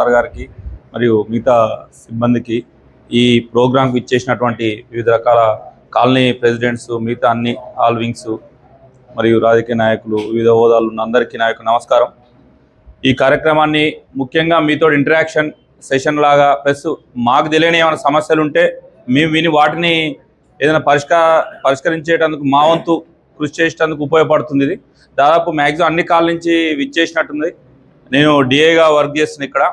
Sir గారికి మరియు మిగతా సిబ్బందికి ఈ ప్రోగ్రాంకి ఇచ్చేసినటువంటి వివిధ రకాల కాలనీ ప్రెసిడెంట్స్, మిగతా అన్ని ఆల్ వింగ్స్ మరియు రాజకీయ నాయకులు, వివిధ హోదాలు ఉన్న అందరికీ నా యొక్క నమస్కారం. ఈ కార్యక్రమాన్ని ముఖ్యంగా మీతో ఇంటరాక్షన్ సెషన్ లాగా, ప్లస్ మాకు తెలియని ఏమైనా సమస్యలు ఉంటే మేము విని వాటిని ఏదైనా పరిష్కరించేటందుకు మా వంతు కృషి చేసేందుకు ఉపయోగపడుతుంది. ఇది దాదాపు మ్యాక్సిమం అన్ని కాలనీ నుంచి విచ్చేసినట్టుంది. నేను డిఏగా వర్క్ చేస్తున్నా ఇక్కడ.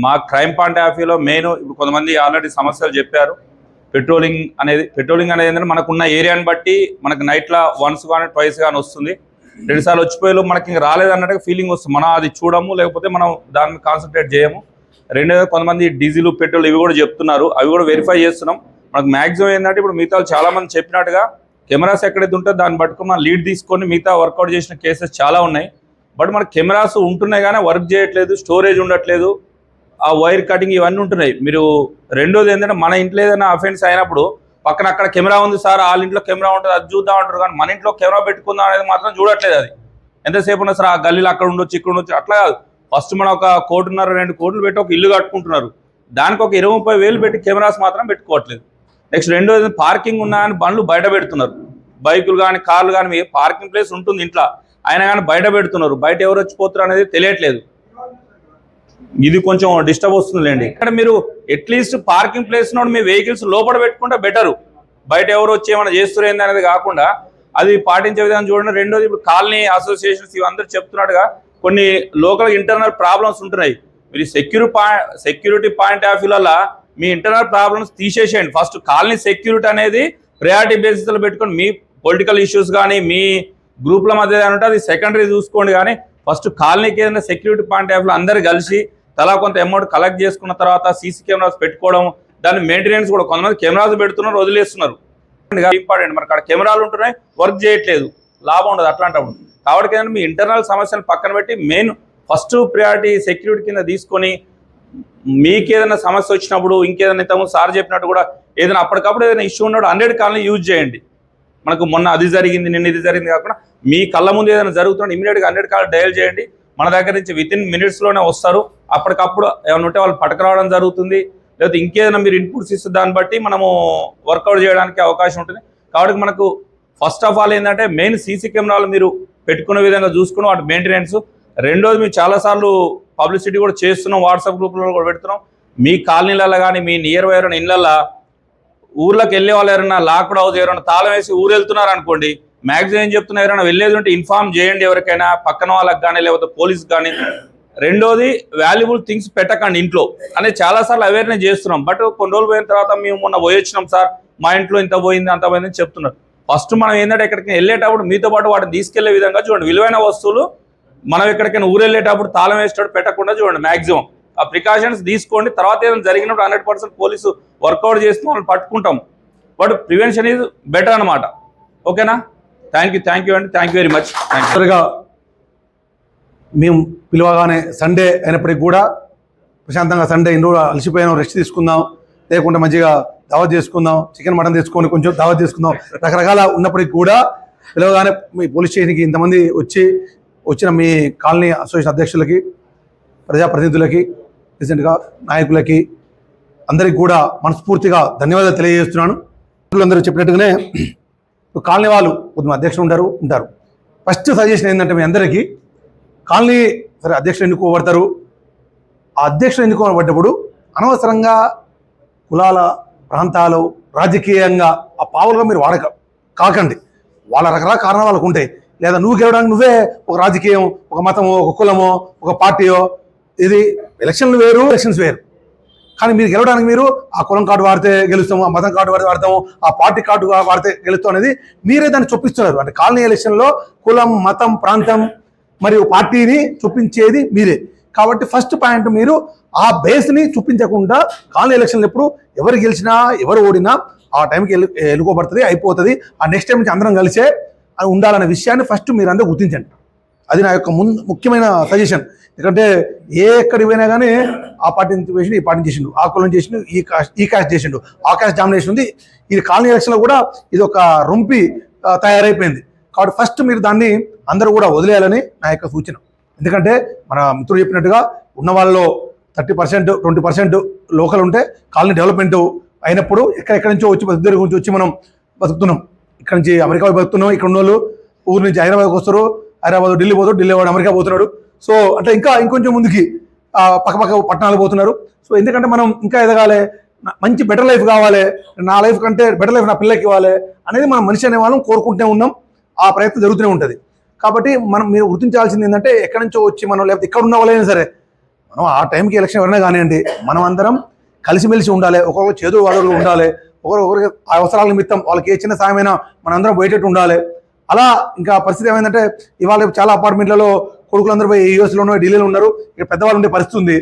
మా క్రైమ్ పాయింట్ ఆఫ్ వ్యూలో మెయిన్ ఇప్పుడు కొంతమంది ఆల్రెడీ సమస్యలు చెప్పారు. పెట్రోలింగ్ అనేది ఏంటంటే మనకున్న ఏరియాని బట్టి మనకు నైట్లో వన్స్ కానీ ట్వైస్ కానీ వస్తుంది. 2 సార్లు వచ్చిపోయేలో మనకి ఇంకా రాలేదన్నట్టుగా ఫీలింగ్ వస్తుంది. మనం అది చూడము, లేకపోతే మనం దాని మీద కాన్సన్ట్రేట్ చేయము. రెండోది కొంతమంది డీజిల్, పెట్రోల్ ఇవి కూడా చెప్తున్నారు, అవి కూడా వెరిఫై చేస్తున్నాం. మనకు మ్యాక్సిమం ఏంటంటే ఇప్పుడు మిగతా చాలామంది చెప్పినట్టుగా కెమెరాస్ ఎక్కడైతే ఉంటుందో దాన్ని పట్టుకుని మనం లీడ్ తీసుకొని మిగతా వర్కౌట్ చేసిన కేసెస్ చాలా ఉన్నాయి. బట్ మనకు కెమెరాస్ ఉంటున్నాయి కానీ వర్క్ చేయట్లేదు, స్టోరేజ్ ఉండట్లేదు, ఆ వైర్ కటింగ్ ఇవన్నీ ఉంటున్నాయి. మీరు రెండోది ఏంటంటే మన ఇంట్లో ఏదైనా అఫెన్స్ అయినప్పుడు పక్కన అక్కడ కెమెరా ఉంది సార్, వాళ్ళ ఇంట్లో కెమెరా ఉంటుంది అది చూద్దాం అంటారు, కానీ మన ఇంట్లో కెమెరా పెట్టుకుందాం అనేది మాత్రం చూడట్లేదు. అది ఎంతసేపు ఉన్నా సార్ ఆ గల్లీలో అక్కడ ఉండొచ్చు, ఇక్కడ ఉండొచ్చు, అట్లా కాదు. ఫస్ట్ మనం ఒక 1.5 కోట్లు 2 కోట్లు పెట్టి ఒక ఇల్లు కట్టుకుంటున్నారు, దానికి ఒక 20-30 వేలు పెట్టి కెమెరాస్ మాత్రం పెట్టుకోవట్లేదు. నెక్స్ట్ రెండోది పార్కింగ్ ఉన్నాయని బండ్లు బయట పెడుతున్నారు. బైకులు కానీ కార్లు కానీ పార్కింగ్ ప్లేస్ ఉంటుంది ఇంట్లో, అయినా కానీ బయట పెడుతున్నారు. బయట ఎవరు వచ్చిపోతారు అనేది తెలియట్లేదు. ఇది కొంచెం డిస్టర్బ్ వస్తుందిలేండి. ఇక్కడ మీరు అట్లీస్ట్ పార్కింగ్ ప్లేస్ నోడు మీ వెహికల్స్ లోపల పెట్టుకుంటే బెటరు. బయట ఎవరు వచ్చి ఏమైనా చేస్తున్నారు అనేది కాకుండా అది పాటించే విధానం చూడండి. రెండోది ఇప్పుడు కాలనీ అసోసియేషన్స్ ఇవందరూ చెప్తున్నట్టుగా కొన్ని లోకల్ ఇంటర్నల్ ప్రాబ్లమ్స్ ఉంటున్నాయి. మీరు సెక్యూరిటీ పాయింట్ ఆఫ్ వ్యూలలో మీ ఇంటర్నల్ ప్రాబ్లమ్స్ తీసేసేయండి. ఫస్ట్ కాలనీ సెక్యూరిటీ అనేది ప్రయారిటీ బేసిస్లో పెట్టుకొని మీ పొలిటికల్ ఇష్యూస్ కానీ మీ గ్రూప్ల మధ్య ఉంటే అది సెకండరీ చూసుకోండి. కానీ ఫస్ట్ కాలనీకి ఏదైనా సెక్యూరిటీ పాయింట్ ఆఫ్ వ్యూలో అందరు కలిసి తలా కొంత అమౌంట్ కలెక్ట్ చేసుకున్న తర్వాత సీసీ కెమెరాస్ పెట్టుకోవడం, దాని మెయింటెనెన్స్ కూడా కొంతమంది కెమెరాస్ పెడుతున్నారు, వదిలేస్తున్నారు. ఇంపార్టెంట్, మరి అక్కడ కెమెరాలు ఉంటున్నాయి, వర్క్ చేయట్లేదు, లాభం ఉండదు అట్లాంటప్పుడు. కాబట్టి ఏంటంటే మీ ఇంటర్నల్ సమస్యలు పక్కన పెట్టి మెయిన్ ఫస్ట్ ప్రియారిటీ సెక్యూరిటీ కింద తీసుకొని మీకు ఏదైనా సమస్య వచ్చినప్పుడు ఇంకేదైనా ఇంతకుముందు సార్ చెప్పినట్టు కూడా ఏదైనా అప్పటికప్పుడు ఏదైనా ఇష్యూ ఉన్నప్పుడు 100 కాలనీ యూజ్ చేయండి. మనకు మొన్న అది జరిగింది, నిన్న ఇది జరిగింది కాకుండా మీ కళ్ళ ముందు ఏదైనా జరుగుతుంటే ఇమీడియట్గా 100 కాల్ డయల్ చేయండి. మన దగ్గర నుంచి వితిన్ మినిట్స్లోనే వస్తారు. అప్పటికప్పుడు ఏమైనా ఉంటే వాళ్ళు పట్టుకురావడం జరుగుతుంది, లేకపోతే ఇంకేదైనా మీరు ఇన్పుట్స్ ఇస్తే దాన్ని బట్టి మనము వర్కౌట్ చేయడానికి అవకాశం ఉంటుంది. కాబట్టి మనకు ఫస్ట్ ఆఫ్ ఆల్ ఏంటంటే మెయిన్ సీసీ కెమెరాలు మీరు పెట్టుకునే విధంగా చూసుకుని వాటి మెయింటెనెన్స్. రెండోది మేము చాలాసార్లు పబ్లిసిటీ కూడా చేస్తున్నాం, వాట్సాప్ గ్రూప్లలో కూడా పెడుతున్నాం. మీ కాలనీలలో కానీ మీ నియర్ బై ఎవరైనా ఇళ్ళల్లో ఊర్లోకి వెళ్ళే వాళ్ళు ఎవరైనా లాక్డ్ హౌస్ ఎవరైనా తాళం వేసి ఊరు వెళ్తున్నారు అనుకోండి, మ్యాక్సిమం ఏం చెప్తున్నా ఎవరైనా వెళ్ళేది ఉంటే ఇన్ఫార్మ్ చేయండి ఎవరికైనా, పక్కన వాళ్ళకి కానీ లేకపోతే పోలీస్ కానీ. రెండోది వాల్యుబుల్ థింగ్స్ పెట్టకండి ఇంట్లో అనేది చాలాసార్లు అవేర్నెస్ చేస్తున్నాం. బట్ కొన్ని రోజులు పోయిన తర్వాత మేము మొన్న పోయొచ్చినాం సార్, మా ఇంట్లో ఇంత పోయింది అంత పోయింది అని చెప్తున్నారు. ఫస్ట్ మనం ఏంటంటే ఎక్కడికి వెళ్ళేటప్పుడు మీతో పాటు వాటిని తీసుకెళ్లే విధంగా చూడండి. విలువైన వస్తువులు మనం ఎక్కడికైనా ఊరు వెళ్ళేటప్పుడు తాళం వేసేటప్పుడు పెట్టకుండా చూడండి. మ్యాక్సిమం ఆ ప్రికాషన్స్ తీసుకోండి. తర్వాత ఏదైనా జరిగినప్పుడు 100% పోలీసు వర్కౌట్ చేస్తూ మనం పట్టుకుంటాం. బట్ ప్రివెన్షన్ ఈజ్ బెటర్ అనమాట. ఓకేనా? థ్యాంక్ యూ అండి, థ్యాంక్ యూ వెరీ మచ్. త్వరగా మేము పిలవగానే సండే అయినప్పటికీ కూడా ప్రశాంతంగా సండే ఇన్ని రోజులు అలసిపోయాం, రెస్ట్ తీసుకుందాం, లేకుంటే మంచిగా దావత్ చేసుకుందాం, చికెన్ మటన్ తెచ్చుకొని కొంచెం దావత్ చేసుకుందాం, రకరకాల ఉన్నప్పటికీ కూడా పిలవగానే మీ పోలీస్ స్టేషన్కి ఇంతమంది వచ్చిన మీ కాలనీ అసోసియేషన్ అధ్యక్షులకి, ప్రజాప్రతినిధులకి, రీసెంట్గా నాయకులకి అందరికి కూడా మనస్ఫూర్తిగా ధన్యవాదాలు తెలియజేస్తున్నాను. అందరూ చెప్పినట్టుగానే కాలనీ వాళ్ళు కొంచెం అధ్యక్షులు ఉంటారు. ఫస్ట్ సజెషన్ ఏంటంటే మీ అందరికీ కాలనీ సరే అధ్యక్షులు ఎన్నుకోబడతారు. ఆ అధ్యక్షులు ఎన్నుకోబడ్డప్పుడు అనవసరంగా కులాల, ప్రాంతాలు, రాజకీయంగా ఆ పావులుగా మీరు కాకండి. వాళ్ళ రకరకాల కారణాలు వాళ్ళకు ఉంటాయి. లేదా నువ్వు గెలవడానికి నువ్వే ఒక రాజకీయం, ఒక మతమో, ఒక కులమో, ఒక పార్టీయో, ఇది ఎలక్షన్లు వేరు, ఎలక్షన్స్ వేరు. కానీ మీరు గెలవడానికి మీరు ఆ కులం కార్డు వాడితే గెలుస్తాము, ఆ మతం కార్డు వాడతాము, ఆ పార్టీ కార్డు వాడితే గెలుస్తాం అనేది మీరే దాన్ని చొప్పిస్తున్నారు. అంటే కాలనీ ఎలక్షన్లో కులం, మతం, ప్రాంతం మరియు పార్టీని చూపించేది మీరే. కాబట్టి ఫస్ట్ పాయింట్ మీరు ఆ బేస్ని చూపించకుండా కాలనీ ఎలక్షన్లు ఎప్పుడు ఎవరు గెలిచినా ఎవరు ఓడినా ఆ టైంకి ఎన్నుకోబడుతుంది, అయిపోతుంది. ఆ నెక్స్ట్ టైం నుంచి అందరం కలిసే ఉండాలనే విషయాన్ని ఫస్ట్ మీరు అందరూ గుర్తించండి. అది నా యొక్క ముఖ్యమైన సజెషన్. ఎందుకంటే ఎక్కడికి పోయినా కానీ ఆ పార్టీ వేసిండు, ఈ పార్టీ చేసిండు, ఆ కులం చేసిండు, ఈ కాస్ట్ చేసిండు, ఆ కాస్ట్ డామినేషన్ ఉంది. ఇది కాలనీ ఎలక్షన్లో కూడా ఇది ఒక రొంపి తయారైపోయింది. కాబట్టి ఫస్ట్ మీరు దాన్ని అందరూ కూడా వదిలేయాలని నా యొక్క సూచన. ఎందుకంటే మన మిత్రుడు చెప్పినట్టుగా ఉన్న వాళ్ళలో 30% 20% లోకల్ ఉంటే కాలనీ డెవలప్మెంట్ అయినప్పుడు ఎక్కడెక్కడి నుంచో వచ్చి దగ్గర గురించి వచ్చి మనం బతుకుతున్నాం. ఇక్కడ నుంచి అమెరికా బతుకుతున్నాం. ఇక్కడ ఉన్న వాళ్ళు ఊరు నుంచి హైదరాబాద్కి వస్తారు, హైదరాబాద్ ఢిల్లీ పోతారు, ఢిల్లీ వాడు అమెరికా పోతున్నాడు. సో అంటే ఇంకొంచెం ముందుకి పక్క పట్టణాలు పోతున్నారు. సో ఎందుకంటే మనం ఇంకా ఎదగాలి, మంచి బెటర్ లైఫ్ కావాలి, నా లైఫ్ కంటే బెటర్ లైఫ్ నా పిల్లలకి ఇవ్వాలి అనేది మనం మనిషి అనే వాళ్ళం కోరుకుంటూనే ఉన్నాం. ఆ ప్రయత్నం జరుగుతూనే ఉంటుంది. కాబట్టి మీరు గుర్తించాల్సింది ఏంటంటే ఎక్కడి నుంచో వచ్చి మనం లేకపోతే ఇక్కడ ఉన్న వాళ్ళైనా సరే మనం ఆ టైంకి ఎలక్షన్ ఎవరైనా కానివ్వండి, మనం అందరం కలిసిమెలిసి ఉండాలి. ఒకరు చేదు వాదలు ఉండాలి. ఒకరికి అవసరాల నిమిత్తం వాళ్ళకి ఏ చిన్న సాయమైనా మనందరం పోయేటట్టు ఉండాలి. అలా ఇంకా పరిస్థితి ఏమైందంటే ఇవాళ చాలా అపార్ట్మెంట్లలో కొడుకులందరూ పోయి యూఎస్లోనో ఢిల్లీలో ఉన్నారు. ఇక్కడ పెద్దవాళ్ళు ఉండే పరిస్థితి ఉంది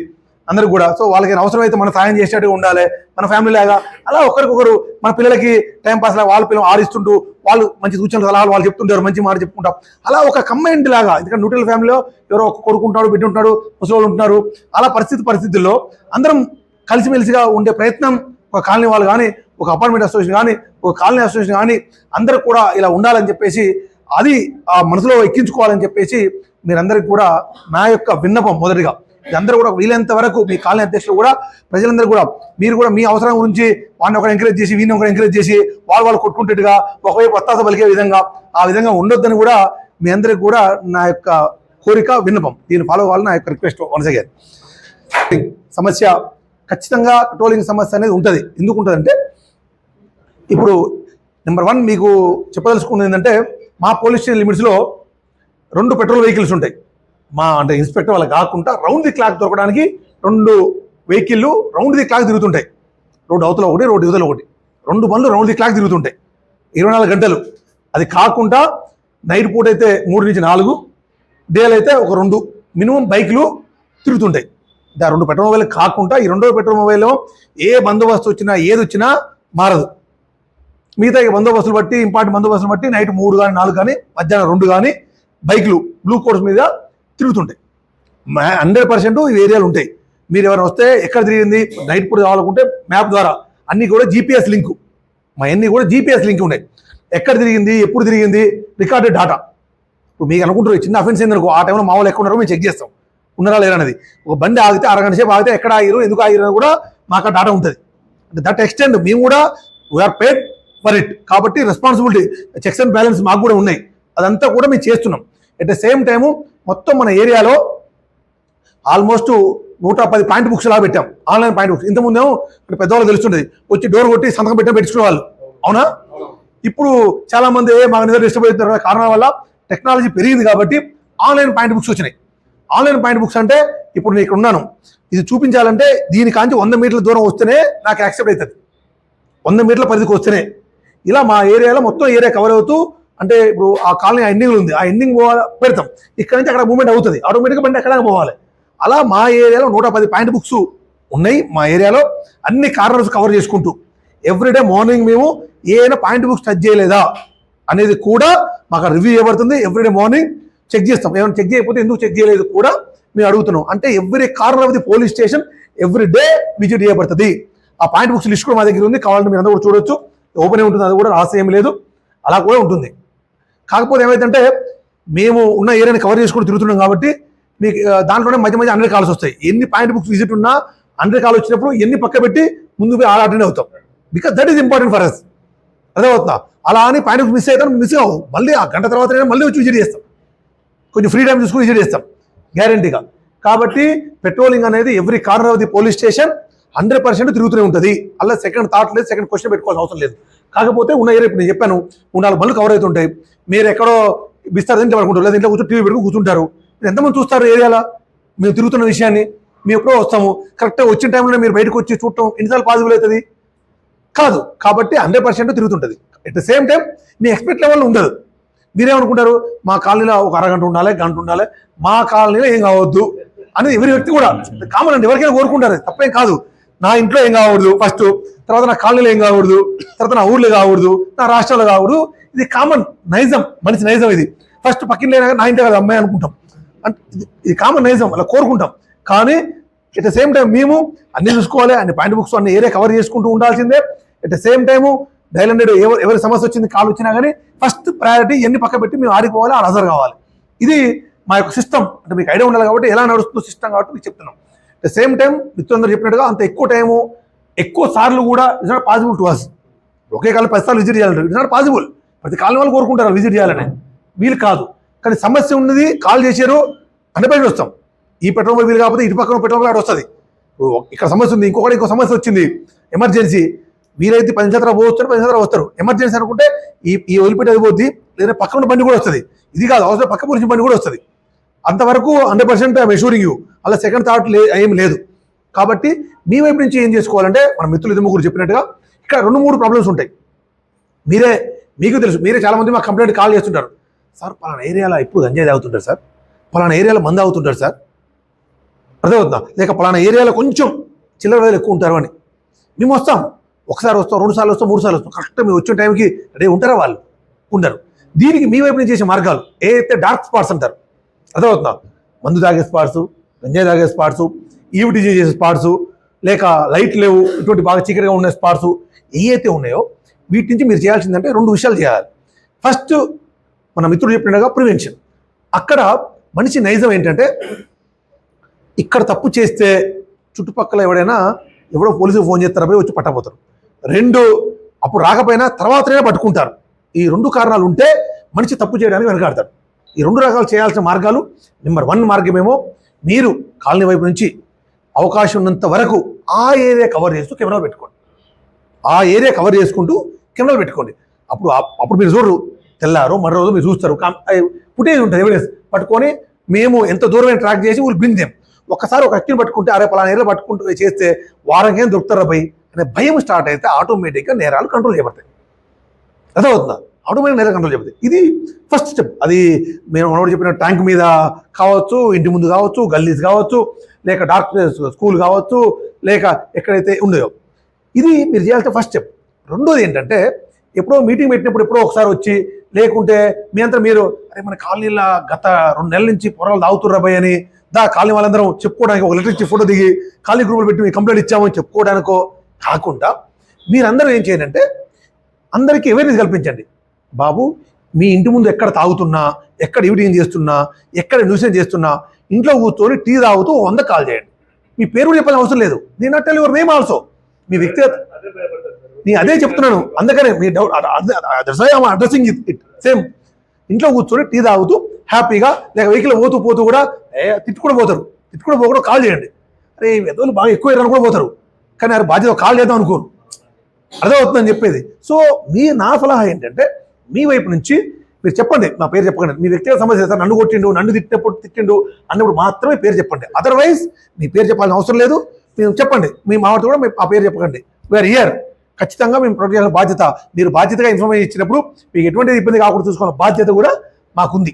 అందరికి కూడా. సో వాళ్ళకి అవసరం అయితే మనం సాయం చేసేట్టుగా ఉండాలి, మన ఫ్యామిలీ లాగా. అలా ఒకరికొకరు మన పిల్లలకి టైంపాస్ లాగా వాళ్ళ పిల్లలు ఆడిస్తుంటూ వాళ్ళు మంచి సూచనలు సలహాలు వాళ్ళు చెప్తుంటారు, మంచి మాట చెప్పుకుంటాం. అలా ఒక కంబైన్డ్ లాగా, ఎందుకంటే న్యూట్రల్ ఫ్యామిలీలో ఎవరో ఒక కొడుకుంటాడు, బిడ్డ ఉంటాడు, ముసలి ఉంటున్నారు. అలా పరిస్థితుల్లో అందరం కలిసిమెలిసిగా ఉండే ప్రయత్నం ఒక కాలనీ వాళ్ళు కానీ, ఒక అపార్ట్మెంట్ అసోసియేషన్ కానీ, ఒక కాలనీ అసోసియేషన్ కానీ అందరూ కూడా ఇలా ఉండాలని చెప్పేసి అది ఆ మనసులో ఎక్కించుకోవాలని చెప్పేసి మీరందరికీ కూడా నా యొక్క విన్నపం. మొదటిగా అందరూ కూడా వీలైనంత వరకు మీ కాలనీ అధ్యక్షులు కూడా ప్రజలందరూ కూడా మీరు కూడా మీ అవసరం గురించి వాడిని ఒకరు ఎంకరేజ్ చేసి వీడిని ఒకరు ఎంకరేజ్ చేసి వాళ్ళు కొట్టుకుంటేట్టుగా ఒకవైపు వత్తాస పలికే విధంగా ఆ విధంగా ఉండొద్దని కూడా మీ అందరికి కూడా నా యొక్క కోరిక, విన్నపం. దీన్ని ఫాలో అవ్వాలని నా యొక్క రిక్వెస్ట్. వన్స్ అగైన్ సమస్య ఖచ్చితంగా పెట్రోలింగ్ సమస్య అనేది ఉంటుంది. ఎందుకు ఉంటుందంటే ఇప్పుడు నెంబర్ 1 మీకు చెప్పదలుచుకున్నది ఏంటంటే మా పోలీస్ స్టేషన్ లిమిట్స్లో 2 పెట్రోల్ వెహికల్స్ ఉంటాయి. అంటే ఇన్స్పెక్టర్ వాళ్ళకి కాకుండా రౌండ్ ది క్లాక్ దొరకడానికి 2 వెహికల్లు రౌండ్ ది క్లాక్ తిరుగుతుంటాయి. రోడ్డు అవతల ఒకటి, రోడ్డు యువతల ఒకటి, 2 బండ్లు రౌండ్ ది క్లాక్ తిరుగుతుంటాయి 24 గంటలు. అది కాకుండా నైట్ పూట అయితే 3 నుంచి 4, డేలు అయితే ఒక 2 మినిమం బైక్లు తిరుగుతుంటాయి. ఆ 2 పెట్రోల్ మొబైల్ కాకుండా ఈ 2వ పెట్రోల్ మొబైల్లో ఏ బందోబస్తు వచ్చినా ఏది వచ్చినా మారదు. మిగతా బందోబస్తులు బట్టి ఇంపార్టెంట్ బందోబస్తులు బట్టి నైట్ 3 కానీ 4 కానీ మధ్యాహ్నం 2 కానీ బైక్లు బ్లూ కోడ్స్ మీద తిరుగుతుంటాయి. 100% ఈ ఏరియాలు ఉంటాయి. మీరు ఎవరైనా వస్తే ఎక్కడ తిరిగింది నైట్ పూట కావాలనుకుంటే మ్యాప్ ద్వారా అన్నీ కూడా జీపీఎస్ లింకు, మా అన్నీ కూడా జీపీఎస్ లింక్ ఉన్నాయి. ఎక్కడ తిరిగింది, ఎప్పుడు తిరిగింది, రికార్డెడ్ డాటా. ఇప్పుడు మీకు అనుకుంటారు చిన్న అఫెన్స్ ఏందనుకో, ఆ టైంలో మా వాళ్ళు ఎక్కడ ఉన్నారో మేము చెక్ చేస్తాం, ఉన్నారా లేరా అనేది. ఒక బండి ఆగితే అరగంట సేపు ఆగితే ఎక్కడ ఆగిరు, ఎందుకు ఆగిరు కూడా మాకు డాటా ఉంటుంది. అంటే దట్ ఎక్స్టెండ్ మేము కూడా వీఆర్ పేడ్ ఫర్ ఇట్. కాబట్టి రెస్పాన్సిబిలిటీ, చెక్స్ అండ్ బ్యాలెన్స్ మాకు కూడా ఉన్నాయి. అదంతా కూడా మేము చేస్తున్నాం. ఎట్ ద సేమ్ టైము మొత్తం మన ఏరియాలో ఆల్మోస్ట్ 110 పాయింట్ బుక్స్ లా పెట్టాం, ఆన్లైన్ పాయింట్ బుక్స్. ఇంతకుముందేమో పెద్దవాళ్ళు తెలుస్తుండేది, వచ్చి డోర్ కొట్టి సంతకం పెట్టుకునే వాళ్ళు, అవునా? ఇప్పుడు చాలా మంది మాకు నిద్ర డిస్టర్బ్ అవుతున్నారు కారణాల వల్ల టెక్నాలజీ పెరిగింది కాబట్టి ఆన్లైన్ పాయింట్ బుక్స్ వచ్చినాయి. ఆన్లైన్ పాయింట్ బుక్స్ అంటే ఇప్పుడు నేను ఇక్కడ ఉన్నాను, ఇది చూపించాలంటే దీనికాంచి 100 మీటర్ల దూరం వస్తేనే నాకు యాక్సెప్ట్ అవుతుంది, 100 మీటర్ల పరిధికి వస్తేనే. ఇలా మా ఏరియాలో మొత్తం ఏరియా కవర్ అవుతూ, అంటే ఇప్పుడు ఆ కాలనీ ఆ ఎండింగ్ ఉంది, ఆ ఎండింగ్ పెడతాం, ఇక్కడ నుంచి అక్కడ మూవ్మెంట్ అవుతుంది, ఆటోమేటిక్గా బండి ఎక్కడ పోవాలి. అలా మా ఏరియాలో 110 పాయింట్ బుక్స్ ఉన్నాయి. మా ఏరియాలో అన్ని కార్నర్స్ కవర్ చేసుకుంటూ ఎవ్రీడే మార్నింగ్ మేము ఏదైనా పాయింట్ బుక్స్ టచ్ చేయలేదా అనేది కూడా మాకు రివ్యూ చేయబడుతుంది. ఎవ్రీడే మార్నింగ్ చెక్ చేస్తాం. ఏమైనా చెక్ చేయకపోతే ఎందుకు చెక్ చేయలేదు కూడా మేము అడుగుతున్నాం. అంటే every corner of the police station every day visit చేయబడుతుంది. ఆ పాయింట్ బుక్స్ లిస్ట్ కూడా మా దగ్గర ఉంది, కావాలంటే మీరు అందరూ కూడా చూడొచ్చు. ఓపెన్ ఉంటుంది, అది కూడా రాసి ఏం లేదు, అలా కూడా ఉంటుంది. కాకపోతే ఏమైందంటే మేము ఉన్న ఏరియాని కవర్ చేసుకుని తిరుగుతున్నాం కాబట్టి మీకు దాంట్లోనే మధ్య మధ్య 100 కాల్స్ వస్తాయి. ఎన్ని పాయింట్ బుక్స్ విజిట్ ఉన్నా 100 కాల్ వచ్చినప్పుడు ఎన్ని పక్క పెట్టి ముందు పోయి అటెండ్ అవుతాం. Because that is important for us. అదే అవుతుందా? అలా అని పాయింట్ బుక్స్ మిస్ అవుతాం, మిస్ అవ్వం. మళ్ళీ ఆ గంట తర్వాత మళ్ళీ వచ్చి విజిట్ చేస్తాం, కొంచెం ఫ్రీ టైం చూసుకుని విజిట్ చేస్తాం గ్యారంటీగా. కాబట్టి పెట్రోలింగ్ అనేది every corner of the police station 100% తిరుగుతూనే ఉంటుంది. అలా సెకండ్ థాట్ లేదు, సెకండ్ క్వశ్చన్ పెట్టుకోవాల్సిన అవసరం లేదు. కాకపోతే ఉన్న ఏరియా ఇప్పుడు నేను చెప్పాను 4 బండ్లు కవర్ అవుతుంటాయి. మీరు ఎక్కడో బిస్తారు ఇంట్లో పడుకుంటారు, లేదా ఇంట్లో కూర్చొని టీవీ పెట్టుకుని కూర్చుంటారు. మీరు ఎంతమంది చూస్తారు ఏరియాలో మేము తిరుగుతున్న విషయాన్ని? మేము ఎప్పుడో వస్తాము, కరెక్ట్గా వచ్చిన టైంలో మీరు బయటకు వచ్చి చూడటం ఎన్నిసార్లు పాసిబుల్ అవుతుంది? కాదు. కాబట్టి 100% తిరుగుతుంటుంది. ఎట్ ద సేమ్ టైం మీ ఎక్స్పెక్ట్ లెవెల్ ఉండదు. మీరేమనుకుంటారు, మా కాలనీలో ఒక అరగంట ఉండాలి, గంట ఉండాలి, మా కాలనీలో ఏం కావద్దు అనేది ఎవరి వ్యక్తి కూడా కామన్ అండి, ఎవరికైనా కోరుకుంటారు, తప్పేం కాదు. నా ఇంట్లో ఏం కాకూడదు ఫస్ట్, తర్వాత నా కాలనీలో ఏం కాకూడదు, తర్వాత నా ఊర్లో కాకూడదు, నా రాష్ట్రంలో కాకూడదు. ఇది కామన్ నైజం, మనిషి నైజం. ఇది ఫస్ట్ పక్కన లేనా నా ఇంటే కదా అమ్మాయి అనుకుంటాం, అంటే ఇది కామన్ నైజం, అలా కోరుకుంటాం. కానీ ఎట్ ద సేమ్ టైం మేము అన్ని చూసుకోవాలి, అన్ని పాయింట్ బుక్స్ అన్ని ఏరియా కవర్ చేసుకుంటూ ఉండాల్సిందే. At the same time dial 100 ఎవరి సమస్య వచ్చింది, కాల్ వచ్చినా కానీ ఫస్ట్ ప్రయారిటీ ఎన్ని పక్క పెట్టి మేము ఆడిపోవాలి, ఆ నజర్ కావాలి. ఇది మా యొక్క సిస్టమ్. అంటే మీకు ఐడియా ఉండాలి కాబట్టి ఎలా నడుస్తుందో సిస్టమ్ కాబట్టి మీకు చెప్తున్నాం. ద సేమ్ టైం మిత్రులందరూ చెప్పినట్టుగా అంత ఎక్కువ టైము ఎక్కువ సార్లు కూడా it's not possible to us. ఒకే కాలం 10 సార్లు విజిట్ చేయాలంటారు, ఇట్స్ నాట్ పాసిబుల్. ప్రతి కాలం వాళ్ళు కోరుకుంటారు విజిట్ చేయాలని, వీలు కాదు. కానీ సమస్య ఉన్నది, కాల్ చేశారు, 100% వస్తాం. ఈ పెట్రోల్ వీలు కాకపోతే ఇటు పక్కన పెట్రోల్ అక్కడ వస్తుంది. ఇక్కడ సమస్య ఉంది, ఇంకో సమస్య వచ్చింది, ఎమర్జెన్సీ. వీలైతే 10 నిమిషాలు పోవచ్చు, 10 నిమిషాలు వస్తారు. ఎమర్జెన్సీ అనుకుంటే ఈ వదిలిపెట్టి అది పోద్ది, లేదా పక్కన బండి కూడా వస్తుంది. ఇది కాదు, అవసరం పక్క పోలీసు బండి కూడా వస్తుంది. అంతవరకు 100% ఐఎమ్ అష్యూరింగ్ యూ, అలా సెకండ్ థాట్ ఏం లేదు. కాబట్టి మీ వైపు నుంచి ఏం చేసుకోవాలంటే, మన మిత్రులు 2-3 చెప్పినట్టుగా ఇక్కడ 2-3 ప్రాబ్లమ్స్ ఉంటాయి. మీకు తెలుసు, మీరే చాలామంది మాకు కంప్లైంట్ కాల్ చేస్తుంటారు, సార్ పలానా ఏరియాలో ఇప్పుడు గంజాయి తాగుతుంటారు సార్, పలానా ఏరియాలో మందు తాగుతుంటారు సార్, అర్థమవుతుందా, లేక పలానా ఏరియాలో కొంచెం చిల్లర వేలు ఎక్కువ ఉంటారు అని. మేము వస్తాం, ఒకసారి వస్తాం, 2 సార్లు వస్తాం, 3 సార్లు వస్తాం, కరెక్ట్గా మేము వచ్చిన టైంకి రెడీ ఉంటారా? వాళ్ళు ఉండరు. దీనికి మీ వైపు నుంచి చేసే మార్గాలు ఏదైతే డార్క్ స్పాట్స్ అంటారు, అర్థమవుతుందా, మందు తాగే స్పాట్స్, గంజాయి తాగే స్పాట్స్, ఈవిటీజీ చేసే స్పాట్స్, లేక లైట్ లేవు ఇటువంటి బాగా చీకటిగా ఉన్న స్పాట్స్ ఏవైతే ఉన్నాయో వీటి నుంచి మీరు చేయాల్సిందంటే 2 విషయాలు చేయాలి. ఫస్ట్, మన మిత్రుడు చెప్పినట్టుగా ప్రివెన్షన్. అక్కడ మనిషి నైజం ఏంటంటే, ఇక్కడ తప్పు చేస్తే చుట్టుపక్కల ఎవడో పోలీసుకు ఫోన్ చేస్తారా పోయి వచ్చి పట్టబోతారు. 2, అప్పుడు రాకపోయినా తర్వాతనే పట్టుకుంటారు. ఈ 2 కారణాలు ఉంటే మనిషి తప్పు చేయడానికి వెనకాడతాడు. ఈ 2 రకాలు చేయాల్సిన మార్గాలు, నెంబర్ 1 మార్గమేమో మీరు కాలనీ వైపు నుంచి అవకాశం ఉన్నంత వరకు ఆ ఏరియా కవర్ చేస్తూ కెమెరాలు పెట్టుకోండి. ఆ ఏరియా కవర్ చేసుకుంటూ కెమెరాలు పెట్టుకోండి. అప్పుడు మీరు చూడరు, తెల్లారు మరో రోజు మీరు చూస్తారు, ఫుటేజ్ ఉంటుంది, ఎవిడెన్స్ పట్టుకొని మేము ఎంత దూరమైన ట్రాక్ చేసి వీళ్ళు బిందేం. ఒక్కసారి ఒక వ్యక్తిని పట్టుకుంటే అరే పలానా ఏరియా పట్టుకుంటూ చేస్తే వారంగా ఏం దొరుకుతారా భయ్ అనే భయం స్టార్ట్ అయితే ఆటోమేటిక్గా నేరాలు కంట్రోల్ చేయబడతాయి. అర్థమవుతుందా? ఆటోమేటిక్ నేరాలు కంట్రోల్ చేయబడతాయి. ఇది ఫస్ట్ స్టెప్. అది మేము మనోడు చెప్పిన ట్యాంక్ మీద కావచ్చు, ఇంటి ముందు కావచ్చు, గల్లీస్ కావచ్చు, లేక డార్క్ స్కూల్ కావచ్చు, లేక ఎక్కడైతే ఉన్నాయో, ఇది మీరు చేయాల్సిన ఫస్ట్ స్టెప్. 2వది ఏంటంటే, ఎప్పుడో మీటింగ్ పెట్టినప్పుడు ఎప్పుడో ఒకసారి వచ్చి, లేకుంటే మీ అంతా మీరు అరే మన కాలనీలో గత 2 నెలల నుంచి పొరలు తాగుతుర్రా భయ్ అని కాలనీ వాళ్ళందరం చెప్పుకోవడానికి ఒక లెటర్ ఇచ్చి ఫోటో దిగి కాలనీ గ్రూపులు పెట్టి మేము కంప్లైంట్ ఇచ్చామని చెప్పుకోవడానికో కాకుండా మీరందరూ ఏం చేయండి, అందరికీ అవేర్నెస్ కల్పించండి. బాబు, మీ ఇంటి ముందు ఎక్కడ తాగుతున్నా, ఎక్కడ ఈవిటింగ్ చేస్తున్నా, ఎక్కడ న్యూసెన్స్ చేస్తున్నా, ఇంట్లో కూర్చొని టీ తాగుతూ 100 కాల్ చేయండి. మీ పేరు కూడా చెప్పాల్సిన అవసరం లేదు. నేను not tell your name also. మీ వ్యక్తిగత, నేను అదే చెప్తున్నాను, అందుకనే మీ డౌట్ అడ్రసింగ్ ఇట్ సేమ్. ఇంట్లో కూర్చొని టీ తాగుతూ హ్యాపీగా, లేక వెహికల్ పోతూ కూడా తిట్టుకుని పోతారు, తిట్టుకుని పోకుండా కాల్ చేయండి. అరే ఎదోలు బాగా ఎక్కువ కూడా పోతారు, కానీ అది బాధ్యత కాల్ చేద్దాం అనుకోరు. అర్థమవుతుందని చెప్పేది. సో నా సలహా ఏంటంటే, మీ వైపు నుంచి మీరు చెప్పండి, నా పేరు చెప్పకండి. మీ వ్యక్తిగత సమస్య సార్, నన్ను కొట్టిండు, నన్ను తిట్టిండు అన్నప్పుడు మాత్రమే పేరు చెప్పండి. అదర్వైజ్ మీ పేరు చెప్పాల్సిన అవసరం లేదు. మేము చెప్పండి, మీ మావాడితో కూడా ఆ పేరు చెప్పకండి. We're here. ఖచ్చితంగా మేము ప్రొటెక్ట్ చేయాల్సిన బాధ్యత, మీరు బాధ్యతగా ఇన్ఫర్మేషన్ ఇచ్చినప్పుడు మీకు ఎటువంటి ఇబ్బంది కాకుండా చూసుకోవాల బాధ్యత కూడా మాకుంది.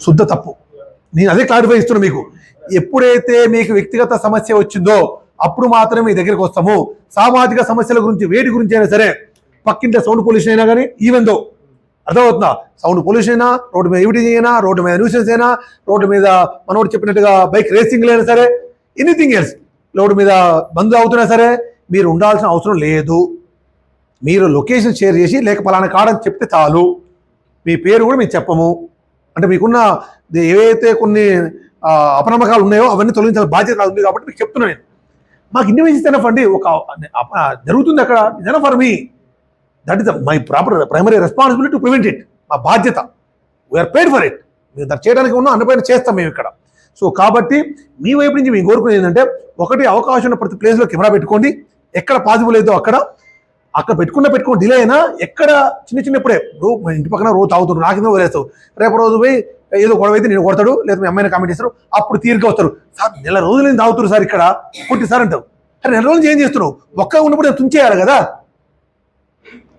శుద్ధ తప్పు. నేను అదే క్లారిఫై ఇస్తున్నాను మీకు. ఎప్పుడైతే మీకు వ్యక్తిగత సమస్య వచ్చిందో అప్పుడు మాత్రమే మీ దగ్గరికి వస్తాము. సామాజిక సమస్యల గురించి, వేటి గురించి అయినా సరే, పక్కింటే సౌండ్ పొల్యూషన్ అయినా కానీ, ఈవెన్ దో, అర్థమవుతుందా, సౌండ్ పొల్యూషన్ అయినా, రోడ్డు మీద ఈవిటింగ్ అయినా, రోడ్డు మీద న్యూసెన్స్ అయినా, రోడ్డు మీద మనోడు చెప్పినట్టుగా బైక్ రేసింగ్లు అయినా సరే, ఎనీథింగ్ ఎల్స్, రోడ్డు మీద బంద్ అవుతున్నా సరే, మీరు ఉండాల్సిన అవసరం లేదు. మీరు లొకేషన్ షేర్ చేసి, లేక పలానా కాడని చెప్తే చాలు. మీ పేరు కూడా మేము చెప్పము. అంటే మీకున్న ఏవైతే కొన్ని అపనమ్మకాలు ఉన్నాయో అవన్నీ తొలగించాల్సిన బాధ్యత ఉంది. కాబట్టి మీకు చెప్తున్నాను నేను. మాకు ఇండివిజువల్స్ ఎనఫ్ అండి, ఒక జరుగుతుంది అక్కడ, is enough for me. That is my primary responsibility to prevent it. మా బాధ్యత. We're paid for it. మేము దాన్ని చేయడానికి ఉన్నాం, అన్నపైన చేస్తాం మేము ఇక్కడ. సో కాబట్టి మీ వైపు నుంచి మేము కోరుకునేది ఏంటంటే, ఒకటి, అవకాశం ఉన్న ప్రతి ప్లేస్లో కెమెరా పెట్టుకోండి. ఎక్కడ పాసిబుల్ అయితే అక్కడ పెట్టుకోండి. డిలే అయినా ఎక్కడ చిన్నప్పుడే ఇంటి పక్కన రోజు తాగుతారు, నా కింద వదిలేస్తావు, రేపు రోజు పోయి ఏదో గొడవ అయితే నేను కొడతాడు, లేదా మీ అమ్మాయిని కామెంట్ చేస్తారు, అప్పుడు తీరిక వస్తారు, సార్ నెల రోజులు నేను తాగుతారు సార్ ఇక్కడ కొట్టి సార్ అంటావు. అరే నెల రోజులు ఏం చేస్తున్నావు? ఒక్క ఉన్నప్పుడు నేను తుంచేయాలి కదా.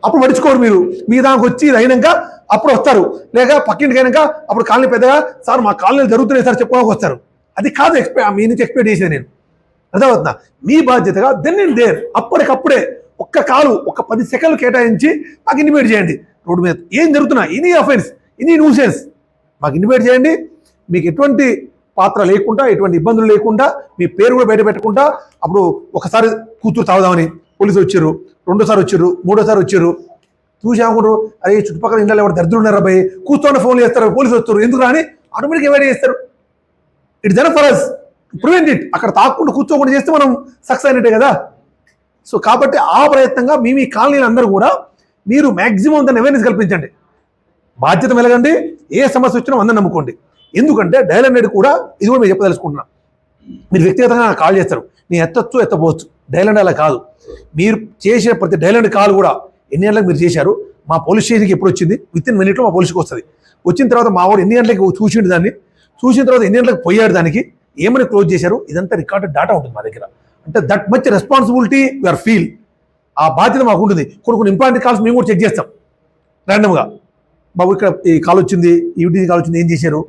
అప్పుడు పడుచుకోరు మీరు. మీ దానికి వచ్చి ఇది అయినాక అప్పుడు వస్తారు, లేక పక్కింటికి అయినాక అప్పుడు కాలనీ పెద్దగా, సార్ మా కాలనీలు జరుగుతున్నాయి సార్ చెప్పుకోవడానికి వస్తారు. అది కాదు మీ నుంచి ఎక్స్పెక్ట్ చేసేది నేను. అర్థమవుతుందా? మీ బాధ్యతగా దెన్ అండ్ దేర్ అప్పటికప్పుడే ఒక్క కాలు, ఒక 10 సెకండ్లు కేటాయించి మాకు ఇంటిమేట్ చేయండి. రోడ్డు మీద ఏం జరుగుతున్నా, ఎనీ అఫెన్స్, ఎనీ న్యూసెన్స్ మాకు ఇంటిమేట్ చేయండి. మీకు ఎటువంటి పాత్ర లేకుండా, ఎటువంటి ఇబ్బందులు లేకుండా, మీ పేరు కూడా బయట పెట్టకుండా, అప్పుడు ఒకసారి కూతురు తాగుదామని పోలీసులు వచ్చారు, 2సారి వచ్చారు, 3సారి వచ్చారు, చూసి అనుకుంటారు అరే చుట్టుపక్కల ఇంట్లో ఎవరు దరిద్రులు ఉన్నారా భయ్, కూర్చొని ఫోన్లు చేస్తారు, పోలీసులు వస్తారు, ఎందుకు రాని ఆటోమేటిక్ ఎవైడ్ చేస్తారు. It's done for us prevent it. అక్కడ తాకుండా కూర్చోకుండా చేస్తే మనం సక్సెస్ అయినట్టే కదా. సో కాబట్టి ఆ ప్రయత్నంగా మీ కాలనీలు అందరూ కూడా మీరు మ్యాక్సిమం దాన్ని అవేర్నెస్ కల్పించండి, బాధ్యత మెలగండి, ఏ సమస్య వచ్చినా అందరిని నమ్ముకోండి. ఎందుకంటే డయల్ 100 కూడా ఇది కూడా మీరు చెప్పదలుచుకుంటున్నా. మీరు వ్యక్తిగతంగా నాకు కాల్ చేస్తారు, నేను ఎత్తొచ్చు ఎత్తపోవచ్చు. డయల్ 100 అలా కాదు. మీరు చేసే ప్రతి డయల్ 100 కాల్ కూడా ఎన్ని గంటలకు మీరు చేశారు, మా పోలీస్ స్టేషన్కి ఎప్పుడు వచ్చింది, వితిన్ మినిట్లో మా పోలీస్కి వస్తుంది. వచ్చిన తర్వాత మా వాడు ఎన్ని గంటలకు చూసిండు దాన్ని, చూసిన తర్వాత ఎన్ని గంటలకు పోయాడు, దానికి ఏమని క్లోజ్ చేశారు, ఇదంతా రికార్డెడ్ డేటా ఉంటుంది మా దగ్గర. అంటే that much responsibility you're feel. ఆ బాధ్యత మాకు ఉంటుంది. కొన్ని ఇంపార్టెంట్ కాల్స్ మేము కూడా చెక్ చేస్తాం ర్యాండమ్గా. బాబు ఇక్కడ ఈ కాల్ వచ్చింది, ఈవిటీ కాల్ వచ్చింది, ఏం చేశారు,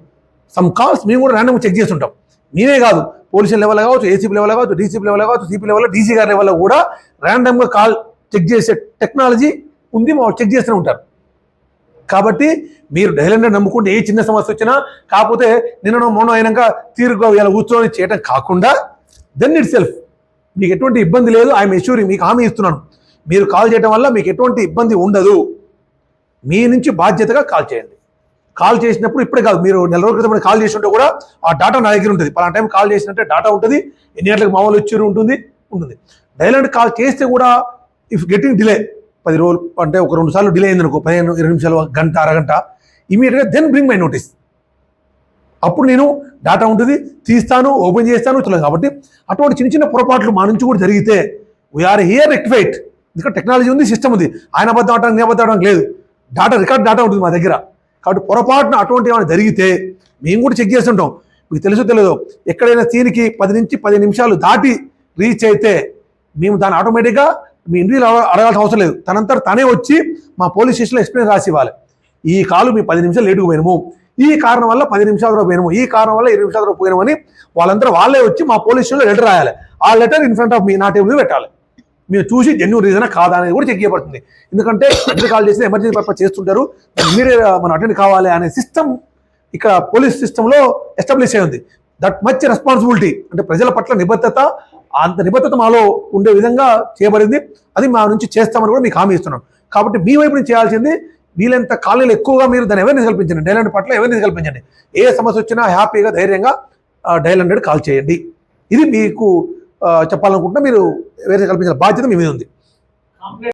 సమ్ కాల్స్ మేము కూడా ర్యాండమ్గా చెక్ చేస్తుంటాం. నేనే కాదు, పోలీసు లెవెల్ కావచ్చు, ఏసీపీ లెవెల్ కావచ్చు, డీసీపీ లెవెల్ కావచ్చు, సిపి లెవెల్, డీసీ గారి లెవెల్లో కూడా ర్యాండమ్గా కాల్ చెక్ చేసే టెక్నాలజీ ఉంది, మా చెక్ చేస్తూనే ఉంటారు. కాబట్టి మీరు డయల్ 100 నమ్ముకుంటే ఏ చిన్న సమస్య వచ్చినా, కాకపోతే నిన్న మొన్న అయినాక తీరుగా ఇలా కూర్చొని చేయడం కాకుండా దెన్ ఇట్ సెల్ఫ్ మీకు ఎటువంటి ఇబ్బంది లేదు. ఐఎమ్ ఎష్యూరింగ్, మీకు హామీ ఇస్తున్నాను, మీరు కాల్ చేయడం వల్ల మీకు ఎటువంటి ఇబ్బంది ఉండదు. మీ నుంచి బాధ్యతగా కాల్ చేయండి. కాల్ చేసినప్పుడు ఇప్పుడే కాదు, మీరు నెల రోజుల క్రితం కాల్ చేసినట్టు కూడా ఆ డేటా నా దగ్గర ఉంటుంది. పలానా టైం కాల్ చేసినట్టే డేటా ఉంటుంది, ఎన్ని గంటలకు మామూలు వచ్చారు ఉంటుంది. డయల్ 100 కాల్ చేస్తే కూడా ఇఫ్ గెటింగ్ డిలే 10 రోజులు అంటే ఒక 2 సార్లు డిలే అయింది అనుకో, 15-20 నిమిషాలు, గంట, అరగంట, ఇమీడియట్గా దెన్ బ్రింగ్ మై నోటీస్. అప్పుడు నేను డేటా ఉంటుంది, తీస్తాను, ఓపెన్ చేస్తాను, చూడలేదు. కాబట్టి అటువంటి చిన్న చిన్న పొరపాట్లు మా నుంచి కూడా జరిగితే వీఆర్ హియర్ రెక్టిఫైట్. ఎందుకంటే టెక్నాలజీ ఉంది, సిస్టమ్ ఉంది. ఆయన అబద్ధం ఆడడానికి, నేను అబద్ధం ఆడడానికి లేదు. రికార్డ్ డేటా ఉంటుంది మా దగ్గర. కాబట్టి పొరపాటున అటువంటి ఏమైనా జరిగితే మేము కూడా చెక్ చేస్తుంటాం. మీకు తెలుసో తెలియదు, ఎక్కడైనా సీన్కి 10 నుంచి 15 నిమిషాలు దాటి రీచ్ అయితే మేము దాన్ని ఆటోమేటిక్గా మీ ఇంటికి అడగాల్సిన అవసరం లేదు. తనంతట తనే వచ్చి మా పోలీస్ స్టేషన్లో ఎక్స్ప్లెయిన్ రాసి ఇవ్వాలి. ఈ కాలు మీ 10 నిమిషాలు లేటుకు పోయినాము, ఈ కారణం వల్ల 10 నిమిషాల తర్వాత పోయినాము, ఈ కారణం వల్ల 20 నిమిషాల తర్వాత పోయినామని వాళ్ళంతా వాళ్ళే వచ్చి మా పోలీస్ స్టేషన్లో లెటర్ రాయాలి. ఆ లెటర్ ఇన్ ఫ్రంట్ ఆఫ్ మీ నా టేబుల్ పెట్టాలి. మీరు చూసి జెన్యూన్ రీజనా కాదా అనేది కూడా చెక్ చేయబడుతుంది. ఎందుకంటే ఎప్పుడు కాల్ చేసి ఎమర్జెన్సీ పర్పస్ చేస్తుంటారు, మీరే మనం అటెండ్ కావాలి అనే సిస్టమ్ ఇక్కడ పోలీస్ సిస్టంలో ఎస్టాబ్లిష్ అయి ఉంది. దట్ మచ్ రెస్పాన్సిబిలిటీ, అంటే ప్రజల పట్ల నిబద్ధత, అంత నిబద్ధత మాలో ఉండే విధంగా చేయబడింది. అది మా నుంచి చేస్తామని కూడా మీకు హామీ ఇస్తున్నాం. కాబట్టి మీ వైపు నుంచి చేయాల్సింది వీళ్ళంత కాలనీలు ఎక్కువగా మీరు దాన్ని అవేర్నెస్ కల్పించండి, డయల్ 100 పట్ల అవేర్నెస్ కల్పించండి. ఏ సమస్య వచ్చినా హ్యాపీగా ధైర్యంగా డయల్ 100 కాల్ చేయండి. ఇది మీకు చెప్పాలనుకుంటున్నా. మీరు అవేర్నెస్ కల్పించిన బాధ్యత మీ మీద ఉంది.